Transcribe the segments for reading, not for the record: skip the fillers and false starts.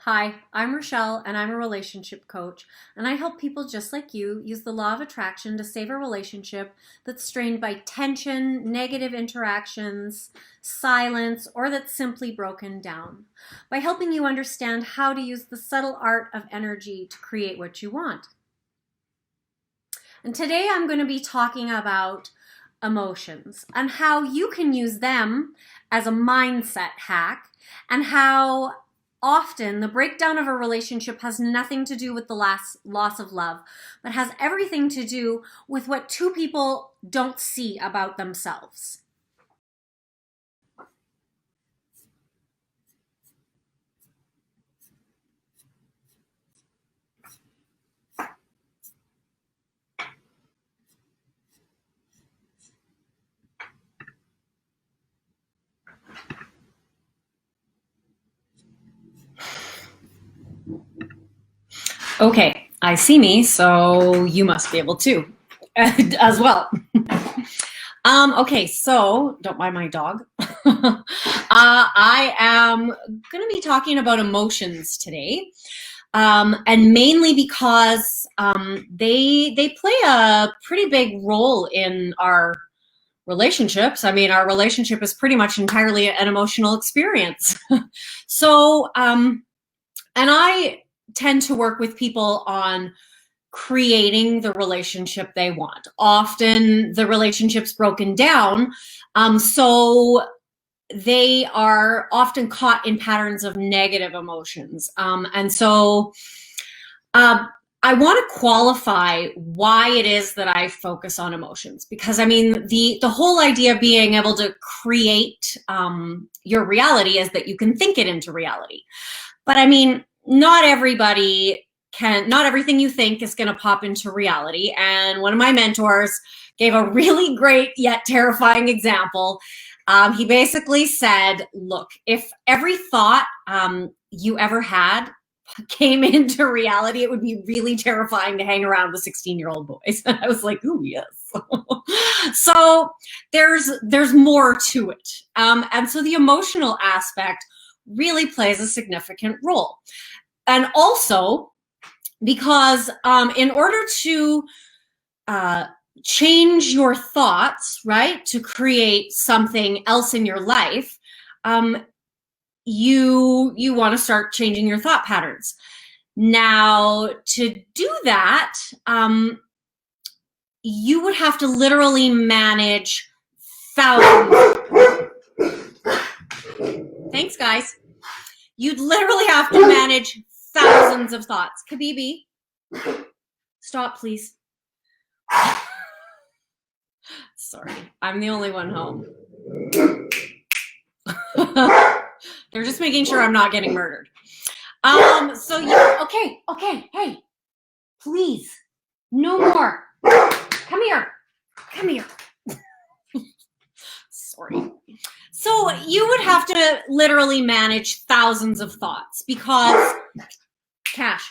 Hi, I'm Rachelle and I'm a relationship coach, and I help people just like you use the law of attraction to save a relationship that's strained by tension, negative interactions, silence, or that's simply broken down. By helping you understand how to use the subtle art of energy to create what you want. And today I'm going to be talking about emotions and how you can use them as a mindset hack, and how often the breakdown of a relationship has nothing to do with the loss of love, but has everything to do with what two people don't see about themselves. Okay, I see me, so you must be able to as well. Okay, so don't mind my dog. I am going to be talking about emotions today, and mainly because they play a pretty big role in our relationships. I mean, our relationship is pretty much entirely an emotional experience. So, and I tend to work with people on creating the relationship they want. Often the relationship's broken down, so they are often caught in patterns of negative emotions. And so I want to qualify why it is that I focus on emotions, because I mean, the whole idea of being able to create your reality is that you can think it into reality. But I mean, not everything you think is going to pop into reality. And one of my mentors gave a really great yet terrifying example. He basically said, look, if every thought you ever had came into reality, it would be really terrifying to hang around with 16-year-old boys. And I was like, ooh, yes. So there's more to it. And so the emotional aspect really plays a significant role. And also because in order to change your thoughts, right, to create something else in your life, you want to start changing your thought patterns. Now, to do that, you would have to literally manage thousands. Thanks, guys. You'd literally have to manage thousands of thoughts. Kabibi, stop, please. Sorry, I'm the only one home. They're just making sure I'm not getting murdered. So you, okay, hey, please, no more. Come here. Sorry. So you would have to literally manage thousands of thoughts, because Cash,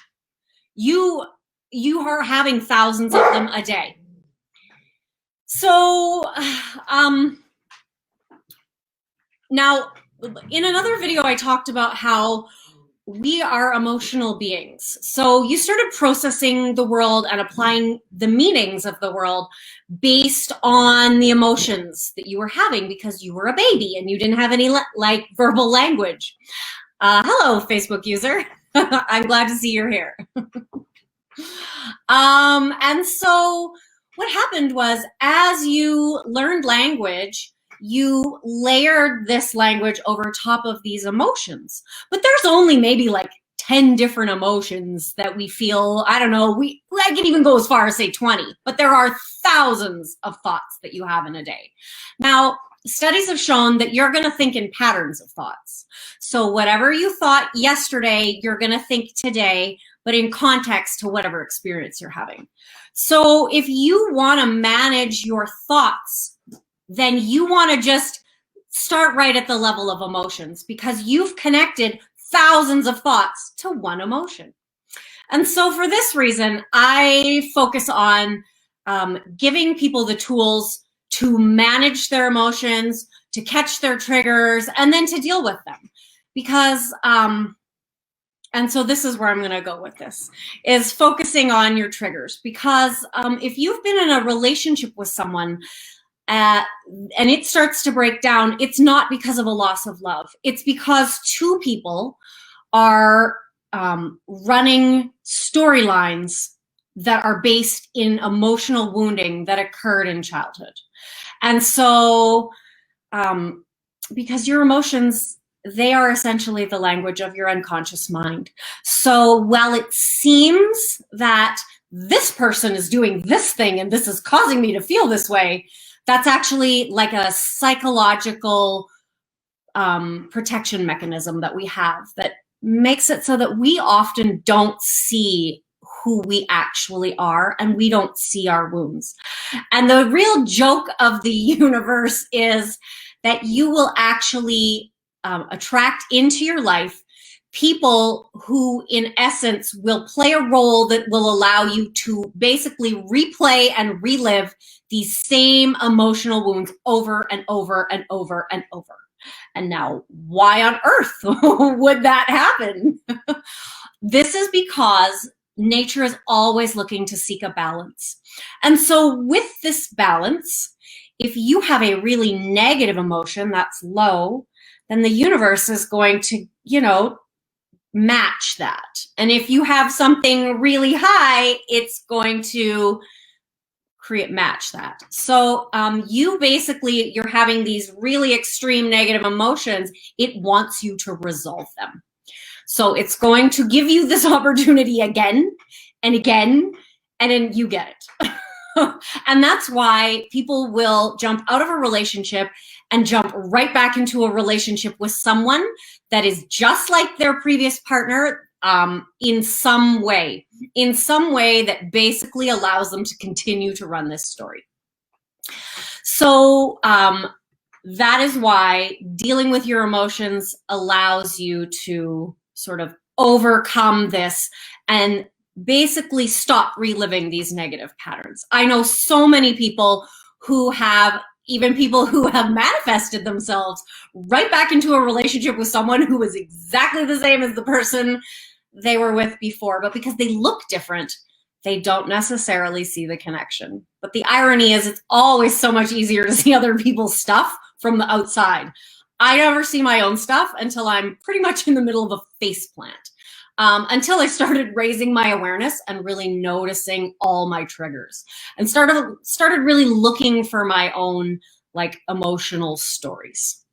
you are having thousands of them a day. So now in another video I talked about how we are emotional beings. So you started processing the world and applying the meanings of the world based on the emotions that you were having, because you were a baby and you didn't have any like verbal language. Hello, Facebook user. I'm glad to see you're here. And so what happened was, as you learned language, you layered this language over top of these emotions. But there's only maybe like 10 different emotions that we feel. I don't know, I can even go as far as say 20, but there are thousands of thoughts that you have in a day. Now, studies have shown that you're going to think in patterns of thoughts. So whatever you thought yesterday, you're going to think today, but in context to whatever experience you're having. So if you want to manage your thoughts, then you want to just start right at the level of emotions, because you've connected thousands of thoughts to one emotion. And so for this reason, I focus on giving people the tools to manage their emotions, to catch their triggers, and then to deal with them. Because and so this is where I'm going to go with this, is focusing on your triggers. Because if you've been in a relationship with someone and it starts to break down, it's not because of a loss of love. It's because two people are running storylines that are based in emotional wounding that occurred in childhood. And so, because your emotions, they are essentially the language of your unconscious mind. So while it seems that this person is doing this thing and this is causing me to feel this way, that's actually like a psychological protection mechanism that we have that makes it so that we often don't see who we actually are, and we don't see our wounds. And the real joke of the universe is that you will actually attract into your life people who, in essence, will play a role that will allow you to basically replay and relive these same emotional wounds over and over and over and over. And now, why on earth would that happen? This is because nature is always looking to seek a balance. And so with this balance, if you have a really negative emotion that's low, then the universe is going to, match that. And if you have something really high, it's going to match that. So you're having these really extreme negative emotions. It wants you to resolve them. So it's going to give you this opportunity again and again, and then you get it. And that's why people will jump out of a relationship and jump right back into a relationship with someone that is just like their previous partner, in some way that basically allows them to continue to run this story. So that is why dealing with your emotions allows you to sort of overcome this and basically stop reliving these negative patterns. I know so many people who have, even people who have manifested themselves right back into a relationship with someone who was exactly the same as the person they were with before, but because they look different, they don't necessarily see the connection. But the irony is it's always so much easier to see other people's stuff from the outside. I never see my own stuff until I'm pretty much in the middle of a face plant. Until I started raising my awareness and really noticing all my triggers and started really looking for my own like emotional stories.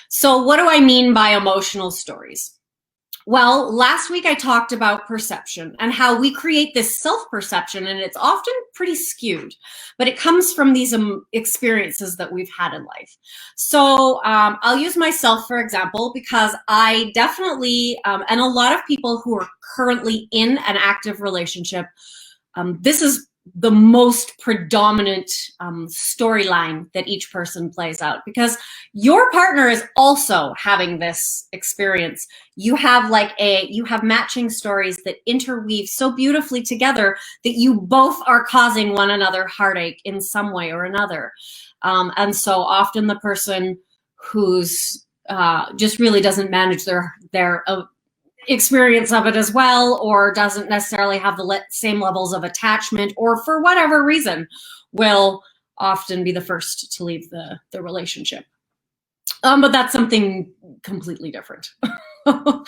So what do I mean by emotional stories? Well, last week I talked about perception and how we create this self-perception, and it's often pretty skewed, but it comes from these experiences that we've had in life. So I'll use myself, for example, because I definitely, and a lot of people who are currently in an active relationship, this is the most predominant storyline that each person plays out, because your partner is also having this experience. You have matching stories that interweave so beautifully together that you both are causing one another heartache in some way or another. And so often the person who's just really doesn't manage their experience of it as well, or doesn't necessarily have the same levels of attachment, or for whatever reason, will often be the first to leave the relationship. But that's something completely different. So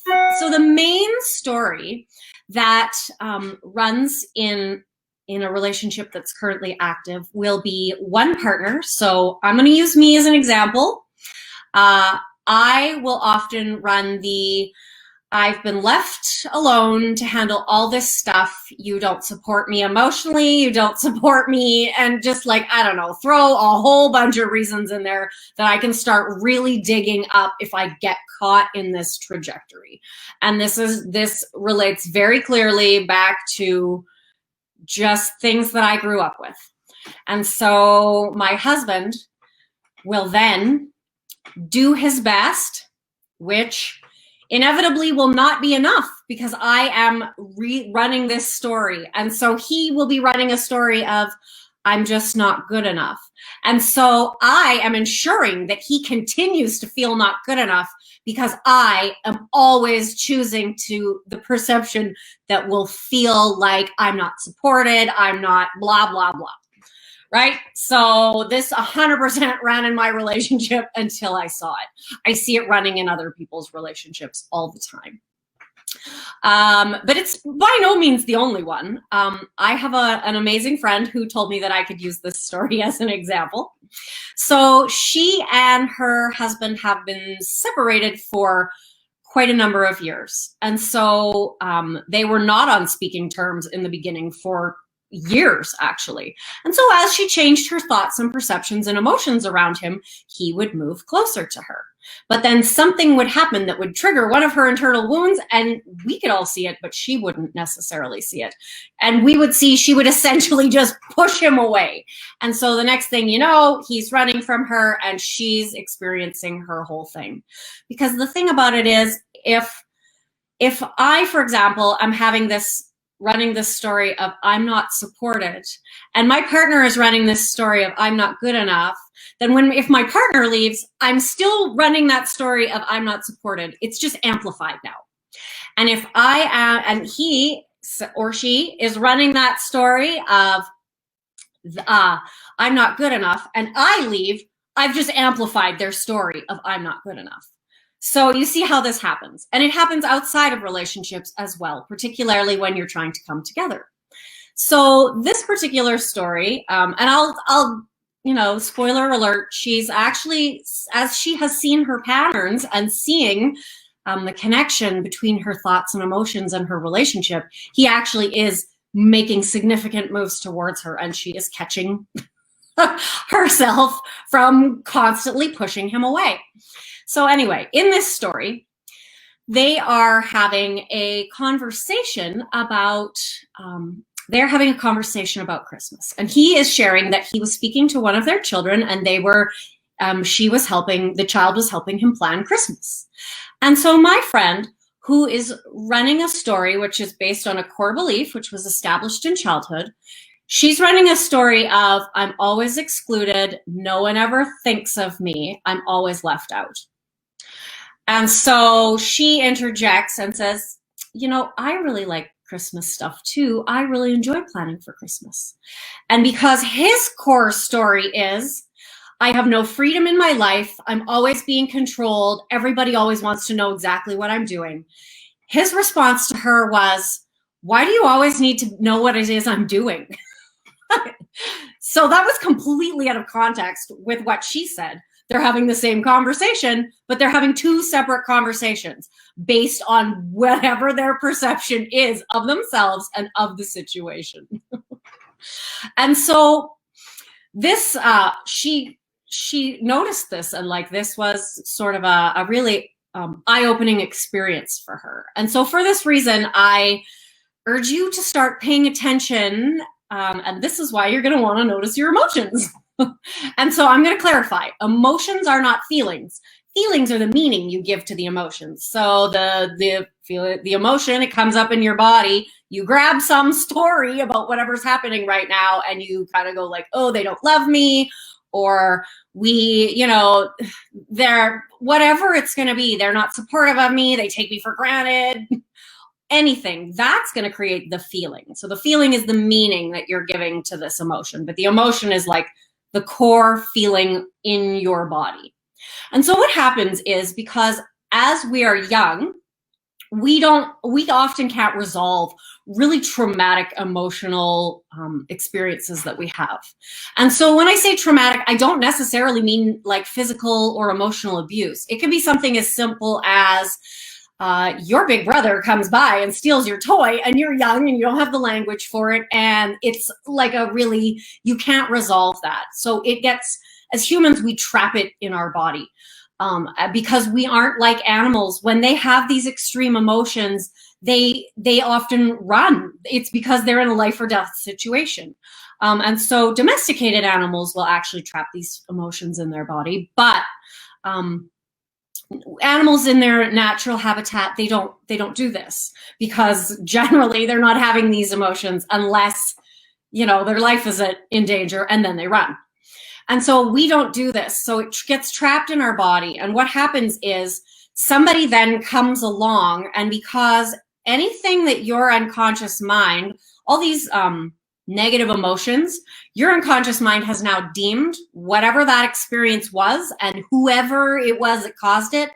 the main story that runs in a relationship that's currently active will be one partner. So I'm going to use me as an example. I will often run I've been left alone to handle all this stuff. You don't support me emotionally. You don't support me. And just like, I don't know, throw a whole bunch of reasons in there that I can start really digging up if I get caught in this trajectory. And this relates very clearly back to just things that I grew up with. And so my husband will then do his best, which inevitably will not be enough because I am running this story. And so he will be running a story of, I'm just not good enough. And so I am ensuring that he continues to feel not good enough because I am always choosing to the perception that will feel like I'm not supported, I'm not blah, blah, blah. Right? So this 100% ran in my relationship until I saw it. I see it running in other people's relationships all the time. But it's by no means the only one. I have an amazing friend who told me that I could use this story as an example. So she and her husband have been separated for quite a number of years. And so they were not on speaking terms in the beginning for years, actually. And so as she changed her thoughts and perceptions and emotions around him, he would move closer to her. But then something would happen that would trigger one of her internal wounds, and we could all see it, but she wouldn't necessarily see it. And we would see she would essentially just push him away. And so the next thing you know, he's running from her and she's experiencing her whole thing. Because the thing about it is, if I, for example, I'm running this story of I'm not supported, and my partner is running this story of I'm not good enough, then if my partner leaves, I'm still running that story of I'm not supported. It's just amplified now. And if I am, and he or she is running that story of I'm not good enough, and I leave, I've just amplified their story of I'm not good enough. So you see how this happens. And it happens outside of relationships as well, particularly when you're trying to come together. So this particular story, and I'll spoiler alert, she's actually, as she has seen her patterns and seeing the connection between her thoughts and emotions and her relationship, he actually is making significant moves towards her, and she is catching herself from constantly pushing him away. So anyway, in this story, they are having a conversation about Christmas. And he is sharing that he was speaking to one of their children, and the child was helping him plan Christmas. And so my friend, who is running a story which is based on a core belief, which was established in childhood, she's running a story of I'm always excluded, no one ever thinks of me, I'm always left out. And so she interjects and says, I really like Christmas stuff too. I really enjoy planning for Christmas. And because his core story is, I have no freedom in my life, I'm always being controlled, everybody always wants to know exactly what I'm doing. His response to her was, why do you always need to know what it is I'm doing? So that was completely out of context with what she said. They're having the same conversation, but they're having two separate conversations based on whatever their perception is of themselves and of the situation. And so this, she noticed this, and this was sort of a really eye-opening experience for her. And so for this reason, I urge you to start paying attention, and this is why you're going to want to notice your emotions. And so I'm going to clarify. Emotions are not feelings. Feelings are the meaning you give to the emotions. So the emotion, it comes up in your body. You grab some story about whatever's happening right now, and you kind of go like, oh, they don't love me, or they're whatever it's going to be. They're not supportive of me. They take me for granted. Anything that's going to create the feeling. So the feeling is the meaning that you're giving to this emotion, but the emotion is like the core feeling in your body. And so what happens is, because as we are young, we often can't resolve really traumatic emotional experiences that we have. And so when I say traumatic, I don't necessarily mean like physical or emotional abuse. It can be something as simple as your big brother comes by and steals your toy, and you're young and you don't have the language for it, and it's like you can't resolve that. So it gets, as humans, we trap it in our body because we aren't like animals. When they have these extreme emotions, they often run. It's because they're in a life or death situation. And so domesticated animals will actually trap these emotions in their body, but animals in their natural habitat, they don't do this, because generally they're not having these emotions unless their life is in danger, and then they run. And so we don't do this. So it gets trapped in our body, and what happens is somebody then comes along, and because anything that your unconscious mind, all these negative emotions, your unconscious mind has now deemed whatever that experience was and whoever it was that caused it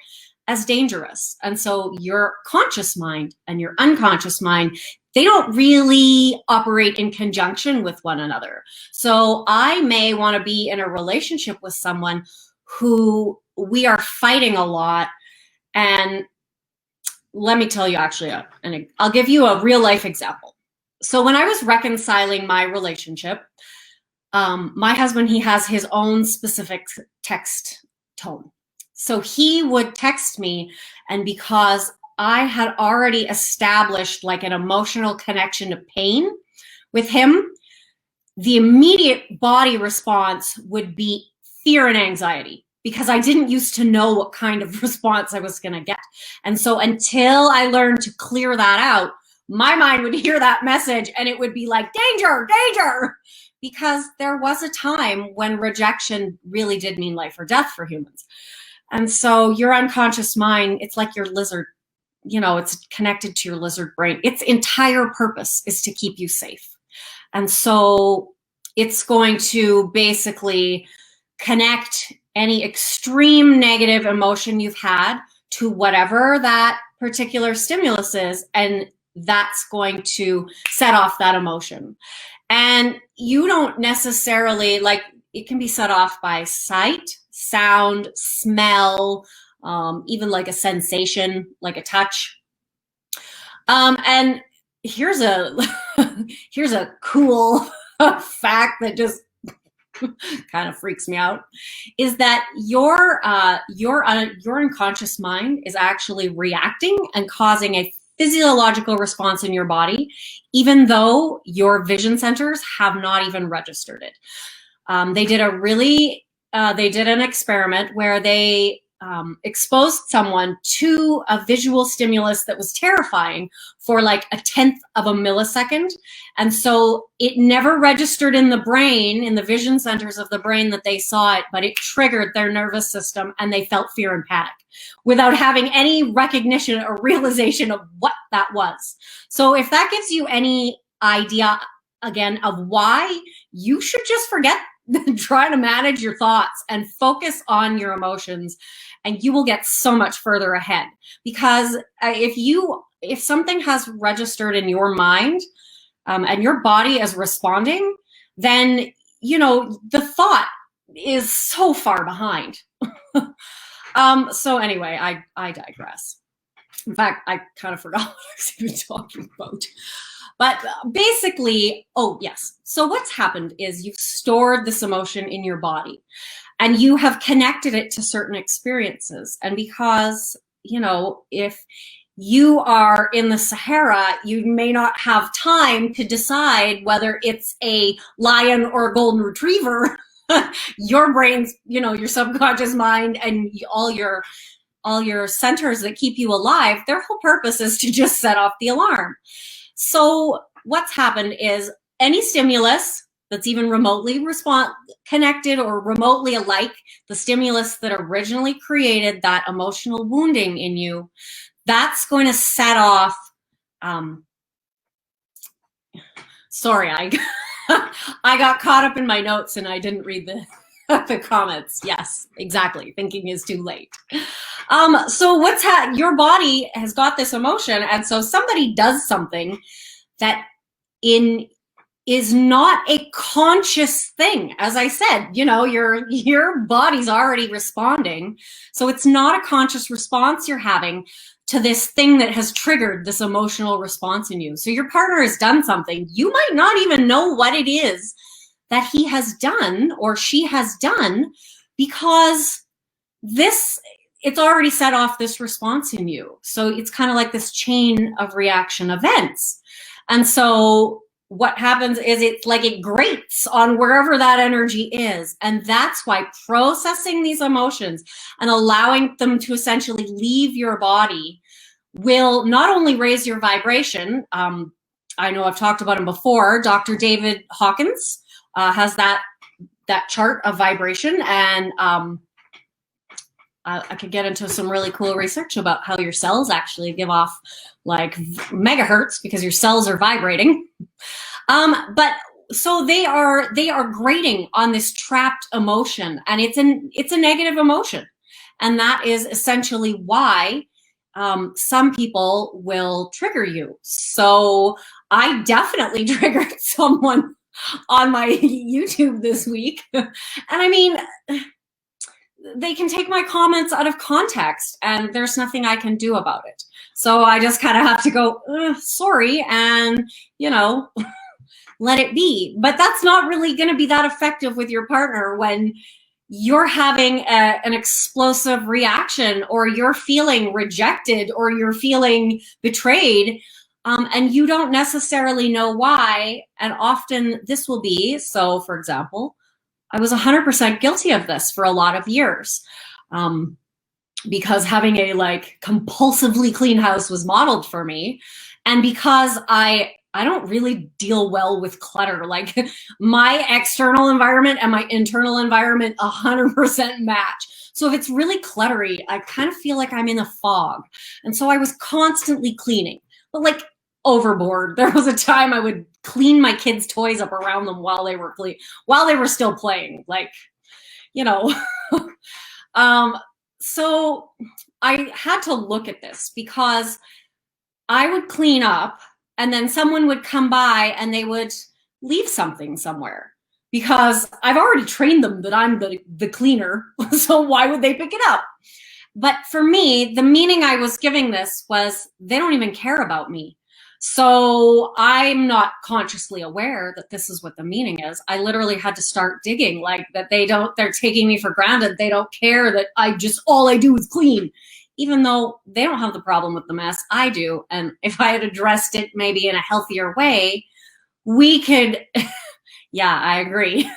as dangerous. And so your conscious mind and your unconscious mind, they don't really operate in conjunction with one another. So I may want to be in a relationship with someone who we are fighting a lot. And let me tell you, actually, and I'll give you a real life example. So when I was reconciling my relationship, my husband, he has his own specific text tone. So he would text me, and because I had already established like an emotional connection to pain with him, the immediate body response would be fear and anxiety, because I didn't used to know what kind of response I was going to get. And so until I learned to clear that out, my mind would hear that message and it would be like, danger, danger, because there was a time when rejection really did mean life or death for humans. And so your unconscious mind, it's like your lizard, it's connected to your lizard brain. Its entire purpose is to keep you safe. And so it's going to basically connect any extreme negative emotion you've had to whatever that particular stimulus is, and that's going to set off that emotion. And you don't necessarily, it can be set off by sight, sound, smell, even like a sensation, like a touch. And here's a here's a cool fact that just kind of freaks me out, is that your unconscious mind is actually reacting and causing a physiological response in your body, even though your vision centers have not even registered it. They did an experiment where they exposed someone to a visual stimulus that was terrifying for like 1/10 of a millisecond. And so it never registered in the brain, in the vision centers of the brain that they saw it, but it triggered their nervous system and they felt fear and panic without having any recognition or realization of what that was. So if that gives you any idea, again, of why you should just forget trying to manage your thoughts and focus on your emotions, and you will get so much further ahead. Because if something has registered in your mind and your body is responding, then the thought is so far behind. So anyway, I digress. In fact, I kind of forgot what I was even talking about. But basically, oh yes. So what's happened is you've stored this emotion in your body and you have connected it to certain experiences. And because, if you are in the Sahara, you may not have time to decide whether it's a lion or a golden retriever. Your brain's, your subconscious mind and all your centers that keep you alive, their whole purpose is to just set off the alarm. So what's happened is any stimulus that's even remotely connected or remotely alike the stimulus that originally created that emotional wounding in you, that's going to set off, sorry, I got caught up in my notes and I didn't read the comments. Yes, exactly. Thinking is too late. So your body has got this emotion, and so somebody does something that is not a conscious thing. As I said, your body's already responding, so it's not a conscious response you're having to this thing that has triggered this emotional response in you. So your partner has done something. You might not even know what it is that he has done or she has done, because it's already set off this response in you. So it's kind of like this chain of reaction events. And so what happens is it's like it grates on wherever that energy is. And that's why processing these emotions and allowing them to essentially leave your body will not only raise your vibration. I know I've talked about him before. Dr. David Hawkins has that chart of vibration, and I could get into some really cool research about how your cells actually give off like megahertz because your cells are vibrating. But so they are grading on this trapped emotion, and it's a negative emotion, and that is essentially why some people will trigger you. So I definitely triggered someone on my YouTube this week, and I mean, they can take my comments out of context and there's nothing I can do about it. So I just kind of have to go, sorry, and, let it be. But that's not really going to be that effective with your partner when you're having an explosive reaction, or you're feeling rejected, or you're feeling betrayed, and you don't necessarily know why. And often this will be, so for example, I was 100% guilty of this for a lot of years, because having a like compulsively clean house was modeled for me, and because I don't really deal well with clutter. Like my external environment and my internal environment 100% match. So if it's really cluttery, I kind of feel like I'm in a fog, and so I was constantly cleaning, but like overboard. There was a time I would clean my kids' toys up around them while they were still playing, like, you know. So I had to look at this because I would clean up and then someone would come by and they would leave something somewhere, because I've already trained them that I'm the cleaner. So why would they pick it up? But for me, the meaning I was giving this was they don't even care about me. So I'm not consciously aware that this is what the meaning is. I literally had to start digging, like that they're taking me for granted. They don't care that all I do is clean, even though they don't have the problem with the mess. I do. And if I had addressed it maybe in a healthier way, we could, yeah, I agree.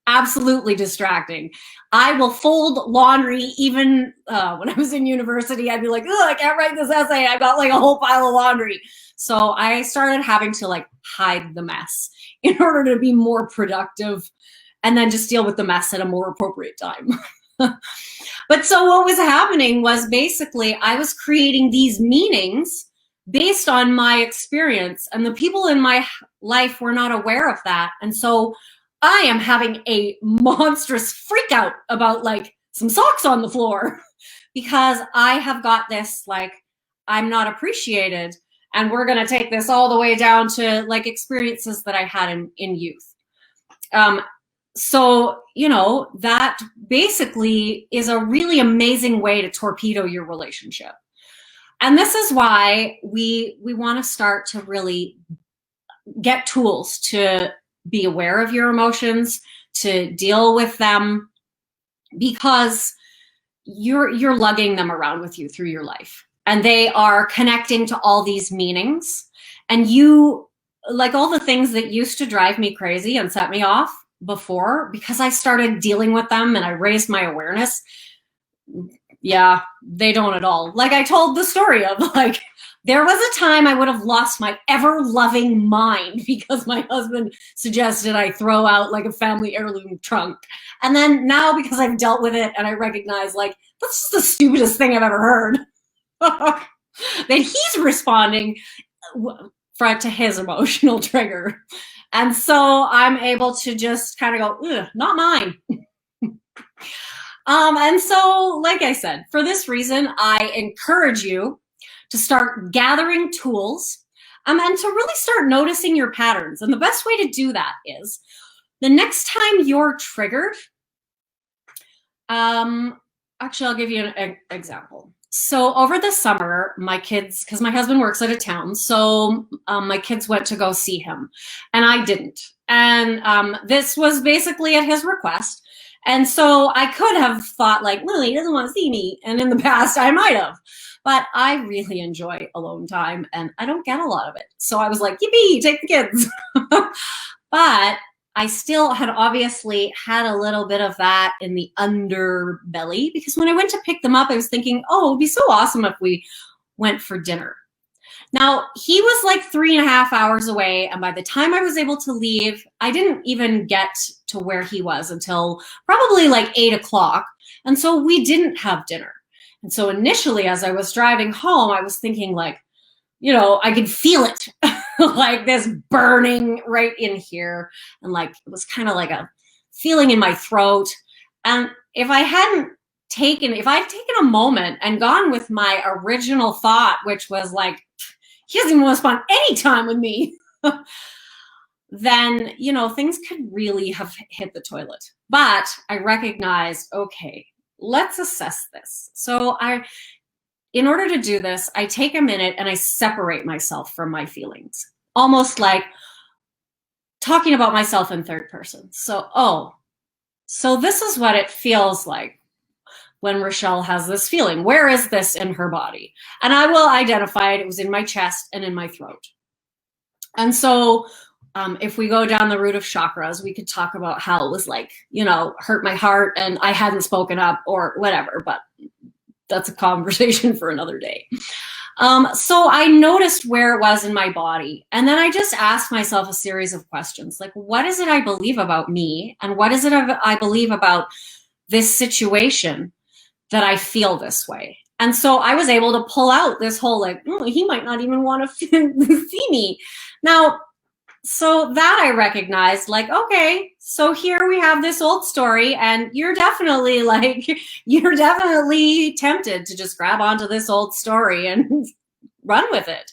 Absolutely distracting. I will fold laundry even when I was in university. I'd be like, oh, I can't write this essay. I've got like a whole pile of laundry. So I started having to like hide the mess in order to be more productive, and then just deal with the mess at a more appropriate time. But so what was happening was basically I was creating these meanings based on my experience, and the people in my life were not aware of that. And so I am having a monstrous freak out about like some socks on the floor because I have got this, like, I'm not appreciated. And we're going to take this all the way down to like experiences that I had in youth. So, that basically is a really amazing way to torpedo your relationship. And this is why we want to start to really get tools to be aware of your emotions, to deal with them, because you're lugging them around with you through your life, and they are connecting to all these meanings. And you, like, all the things that used to drive me crazy and set me off before, because I started dealing with them and I raised my awareness, yeah, they don't at all. Like I told the story of, like, there was a time I would have lost my ever-loving mind because my husband suggested I throw out like a family heirloom trunk. And then now, because I've dealt with it and I recognize, like, that's just the stupidest thing I've ever heard, that he's responding to his emotional trigger. And so I'm able to just kind of go, ugh, not mine. And so, like I said, for this reason, I encourage you to start gathering tools, and to really start noticing your patterns. And the best way to do that is the next time you're triggered, actually, I'll give you an example. So over the summer, my kids, because my husband works out of town, so my kids went to go see him, and I didn't. And this was basically at his request. And so I could have thought, like, well, he doesn't want to see me. And in the past, I might have. But I really enjoy alone time, and I don't get a lot of it. So I was like, yippee, take the kids. But I still had obviously had a little bit of that in the underbelly, because when I went to pick them up, I was thinking, oh, it would be so awesome if we went for dinner. Now, he was like 3.5 hours away, and by the time I was able to leave, I didn't even get to where he was until probably like 8 o'clock. And so we didn't have dinner. And so initially, as I was driving home, I was thinking like, I could feel it like this burning right in here. And like, it was kind of like a feeling in my throat. And if I'd taken a moment and gone with my original thought, which was like, he doesn't even want to spend any time with me, then, things could really have hit the toilet. But I recognized, okay, let's assess this. So in order to do this, I take a minute and I separate myself from my feelings, almost like talking about myself in third person. So this is what it feels like when Rachelle has this feeling. Where is this in her body? And I will identify it. It was in my chest and in my throat. And so if we go down the route of chakras, we could talk about how it was like, hurt my heart and I hadn't spoken up or whatever, but that's a conversation for another day. So I noticed where it was in my body. And then I just asked myself a series of questions, like, what is it I believe about me? And what is it I believe about this situation that I feel this way? And so I was able to pull out this whole, like, he might not even want to see me. Now, so that I recognized, like, okay, so here we have this old story, and you're definitely tempted to just grab onto this old story and run with it.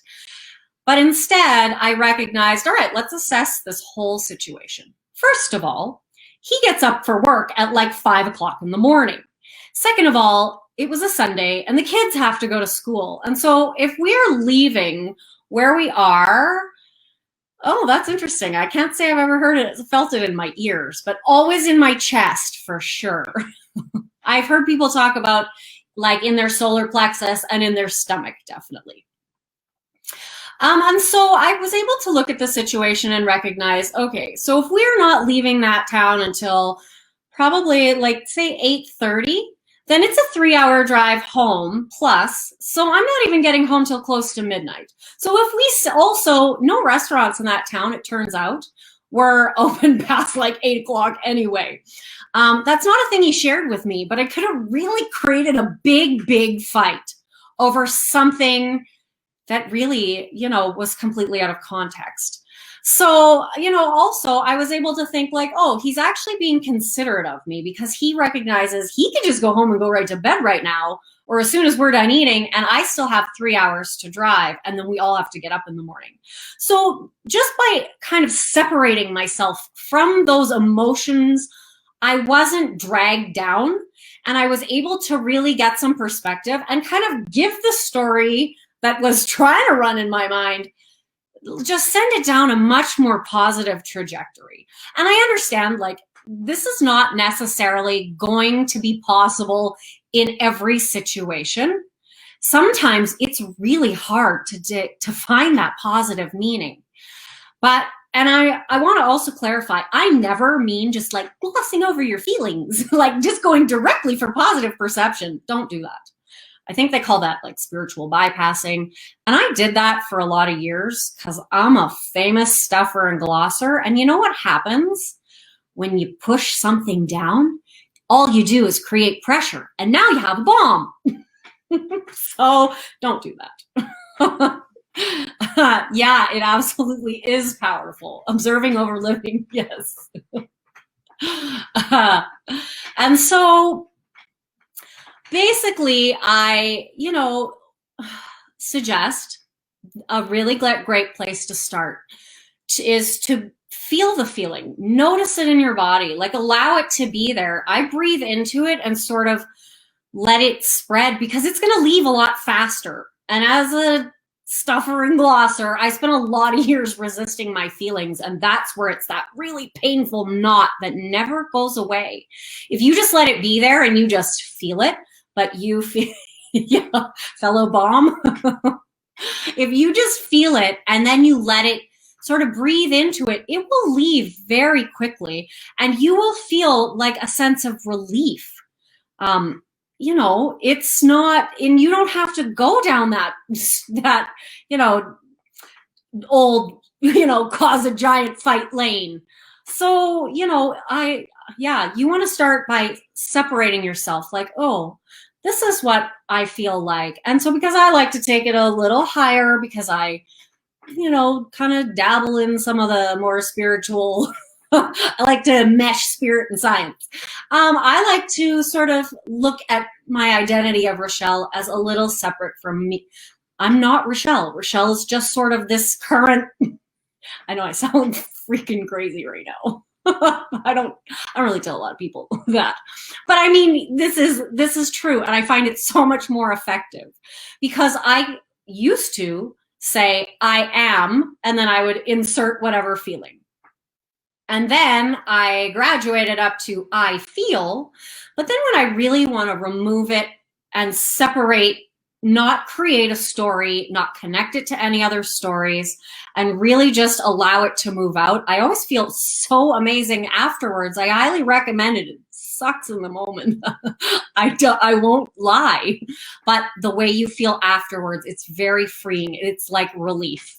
But instead, I recognized, all right, let's assess this whole situation. First of all, he gets up for work at like 5 o'clock in the morning. Second of all, it was a Sunday and the kids have to go to school. And so if we're leaving where we are, oh, that's interesting. I can't say I've ever heard it, felt it in my ears, but always in my chest for sure. I've heard people talk about like in their solar plexus and in their stomach, definitely. And so I was able to look at the situation and recognize, okay, so if we're not leaving that town until probably like say 8:30, then it's a 3-hour drive home plus. So I'm not even getting home till close to midnight. So if we also, no restaurants in that town, it turns out, were open past like 8 o'clock anyway. That's not a thing he shared with me, but I could have really created a big fight over something that really, was completely out of context. So, also I was able to think like, oh, he's actually being considerate of me because he recognizes he can just go home and go right to bed right now, or as soon as we're done eating, and I still have 3 hours to drive, and then we all have to get up in the morning. So just by kind of separating myself from those emotions, I wasn't dragged down, and I was able to really get some perspective and kind of give the story that was trying to run in my mind, just send it down a much more positive trajectory. And I understand, like, this is not necessarily going to be possible in every situation. Sometimes it's really hard to find that positive meaning. And I want to also clarify, I never mean just like glossing over your feelings, like just going directly for positive perception. Don't do that. I think they call that like spiritual bypassing. And I did that for a lot of years because I'm a famous stuffer and glosser. And you know what happens when you push something down? All you do is create pressure. And now you have a bomb. So don't do that. Yeah, it absolutely is powerful. Observing over living, yes. And so basically, I, suggest a really great place to start is to feel the feeling. Notice it in your body, like allow it to be there. I breathe into it and sort of let it spread because it's going to leave a lot faster. And as a stuffer and glosser, I spent a lot of years resisting my feelings, and that's where it's that really painful knot that never goes away. If you just let it be there and you just feel it, but you feel, yeah, fellow bomb. If you just feel it and then you let it sort of breathe into it, it will leave very quickly, and you will feel like a sense of relief. It's not, and you don't have to go down that old, cause a giant fight lane. So, yeah, you want to start by separating yourself, like, oh, this is what I feel like. And so because I like to take it a little higher, because I, kind of dabble in some of the more spiritual, I like to mesh spirit and science. I like to sort of look at my identity of Rachelle as a little separate from me. I'm not Rachelle. Rachelle is just sort of this current, I know I sound freaking crazy right now. I don't really tell a lot of people that. But I mean, this is true, and I find it so much more effective because I used to say I am, and then I would insert whatever feeling. And then I graduated up to I feel, but then when I really want to remove it and separate, not create a story, not connect it to any other stories, and really just allow it to move out, I always feel so amazing afterwards. I highly recommend it. It sucks in the moment. I won't lie, but the way you feel afterwards, it's very freeing. It's like relief.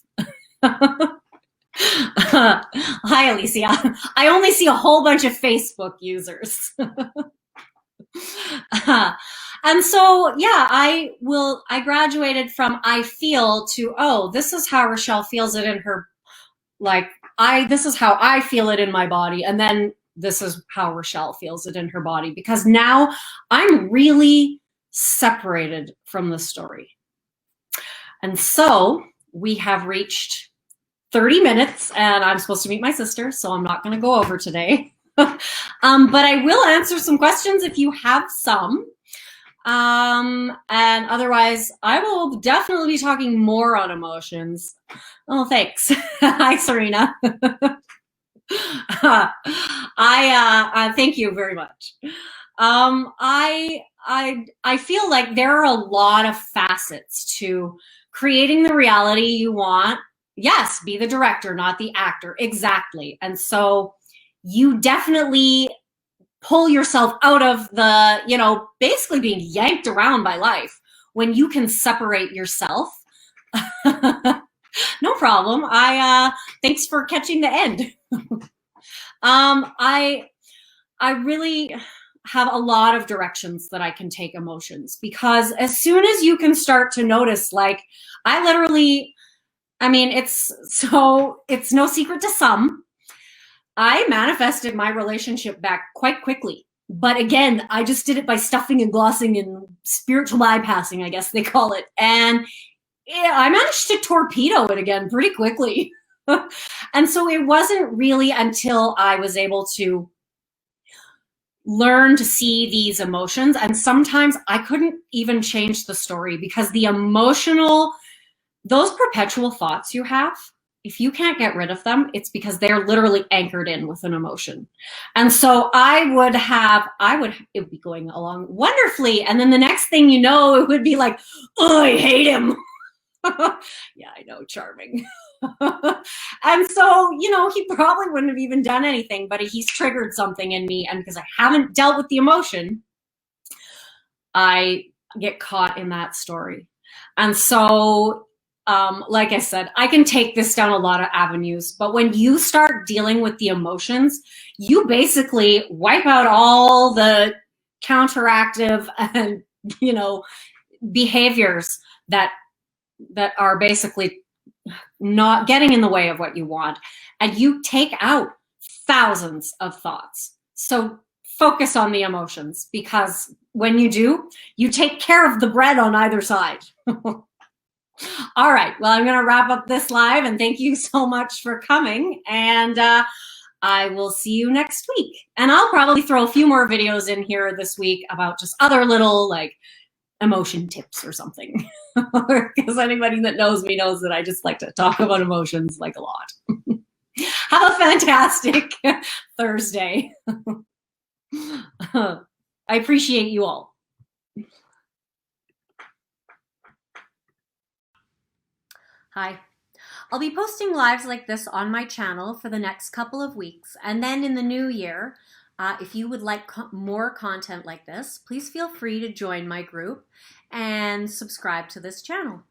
Hi, Alicia. I only see a whole bunch of Facebook users. And so, yeah, I graduated from I feel to, oh, this is how Rachelle feels it in her, this is how I feel it in my body. And then this is how Rachelle feels it in her body, because now I'm really separated from the story. And so we have reached 30 minutes, and I'm supposed to meet my sister, so I'm not going to go over today. But I will answer some questions if you have some. And otherwise, I will definitely be talking more on emotions. Oh, thanks. Hi, Serena. I thank you very much. I feel like there are a lot of facets to creating the reality you want. Yes, be the director, not the actor. Exactly. And so you definitely pull yourself out of the, basically being yanked around by life when you can separate yourself. No problem. Thanks for catching the end. I really have a lot of directions that I can take emotions, because as soon as you can start to notice, like, it's no secret to some, I manifested my relationship back quite quickly. But again, I just did it by stuffing and glossing and spiritual bypassing, I guess they call it. And yeah, I managed to torpedo it again pretty quickly. And so it wasn't really until I was able to learn to see these emotions. And sometimes I couldn't even change the story, because those perpetual thoughts you have, if you can't get rid of them, it's because they're literally anchored in with an emotion. And so it would be going along wonderfully. And then the next thing you know, it would be like, oh, I hate him. Yeah, I know, charming. And so, he probably wouldn't have even done anything, but he's triggered something in me. And because I haven't dealt with the emotion, I get caught in that story. And so, like I said, I can take this down a lot of avenues, but when you start dealing with the emotions, you basically wipe out all the counteractive and, behaviors that are basically not getting in the way of what you want. And you take out thousands of thoughts. So focus on the emotions, because when you do, you take care of the bread on either side. All right, well, I'm going to wrap up this live, and thank you so much for coming, and I will see you next week. And I'll probably throw a few more videos in here this week about just other little emotion tips or something, because anybody that knows me knows that I just like to talk about emotions a lot. Have a fantastic Thursday. I appreciate you all. Hi. I'll be posting lives like this on my channel for the next couple of weeks, and then in the new year, if you would like more content like this, please feel free to join my group and subscribe to this channel.